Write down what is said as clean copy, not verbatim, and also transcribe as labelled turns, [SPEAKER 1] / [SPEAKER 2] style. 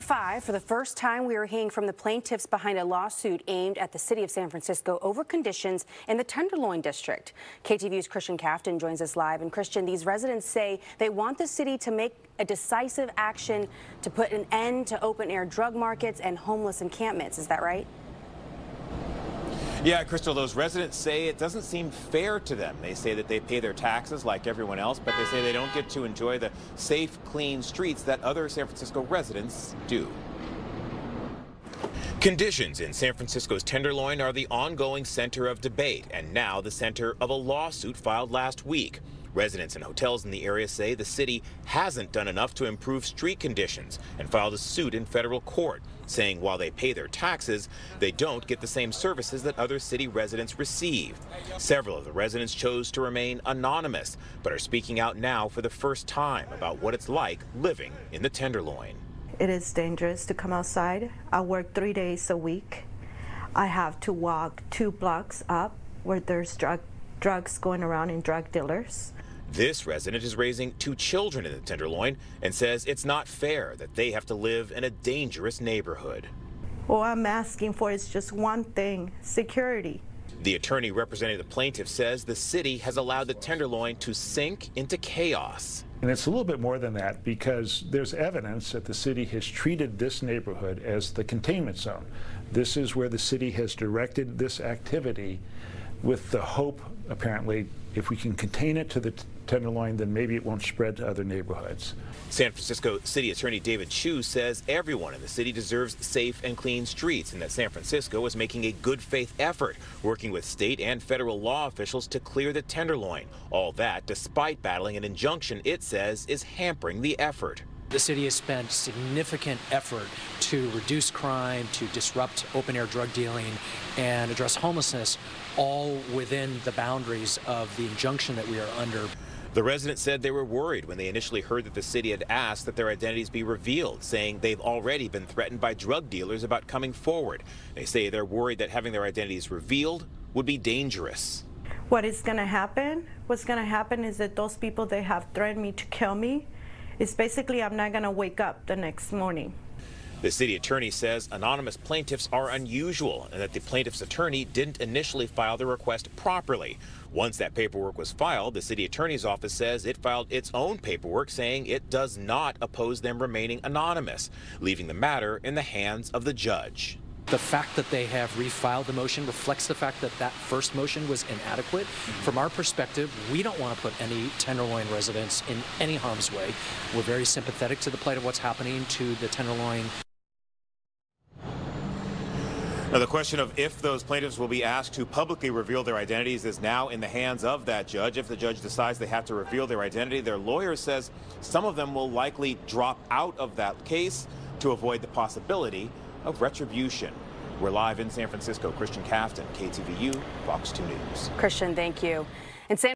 [SPEAKER 1] 5, for the first time, we are hearing from the plaintiffs behind a lawsuit aimed at the city of San Francisco over conditions in the Tenderloin District. KTVU's Christian Kaftan joins us live. And Christian, these residents say they want the city to make a decisive action to put an end to open-air drug markets and homeless encampments. Is that right?
[SPEAKER 2] Yeah, Crystal, those residents say it doesn't seem fair to them. They say that they pay their taxes like everyone else, but they say they don't get to enjoy the safe, clean streets that other San Francisco residents do. Conditions in San Francisco's Tenderloin are the ongoing center of debate, and now the center of a lawsuit filed last week. Residents and hotels in the area say the city hasn't done enough to improve street conditions and filed a suit in federal court, saying while they pay their taxes, they don't get the same services that other city residents receive. Several of the residents chose to remain anonymous, but are speaking out now for the first time about what it's like living in the Tenderloin.
[SPEAKER 3] It is dangerous to come outside. I work 3 days a week. I have to walk 2 blocks up where there's drugs going around and drug dealers.
[SPEAKER 2] This resident is raising 2 children in the Tenderloin and says it's not fair that they have to live in a dangerous neighborhood.
[SPEAKER 3] All I'm asking for is just one thing: security.
[SPEAKER 2] The attorney representing the plaintiff says the city has allowed the Tenderloin to sink into chaos.
[SPEAKER 4] And it's a little bit more than that, because there's evidence that the city has treated this neighborhood as the containment zone. This is where the city has directed this activity with the hope, apparently, if we can contain it to the Tenderloin, then maybe it won't spread to other neighborhoods.
[SPEAKER 2] San Francisco City Attorney David Chu says everyone in the city deserves safe and clean streets, and that San Francisco is making a good faith effort, working with state and federal law officials to clear the Tenderloin. All that despite battling an injunction it says is hampering the effort.
[SPEAKER 5] The city has spent significant effort to reduce crime, to disrupt open-air drug dealing, and address homelessness, all within the boundaries of the injunction that we are under.
[SPEAKER 2] The residents said they were worried when they initially heard that the city had asked that their identities be revealed, saying they've already been threatened by drug dealers about coming forward. They say they're worried that having their identities revealed would be dangerous.
[SPEAKER 3] What's going to happen is that those people, they have threatened me to kill me. It's basically I'm not going to wake up the next morning.
[SPEAKER 2] The city attorney says anonymous plaintiffs are unusual and that the plaintiff's attorney didn't initially file the request properly. Once that paperwork was filed, the city attorney's office says it filed its own paperwork saying it does not oppose them remaining anonymous, leaving the matter in the hands of the judge.
[SPEAKER 5] The fact that they have refiled the motion reflects the fact that that first motion was inadequate. From our perspective, we don't want to put any Tenderloin residents in any harm's way. We're very sympathetic to the plight of what's happening to the Tenderloin.
[SPEAKER 2] Now, the question of if those plaintiffs will be asked to publicly reveal their identities is now in the hands of that judge. If the judge decides they have to reveal their identity, their lawyer says some of them will likely drop out of that case to avoid the possibility of retribution. We're live in San Francisco. Christian Kaftan, KTVU, Fox 2 News.
[SPEAKER 1] Christian, thank you. And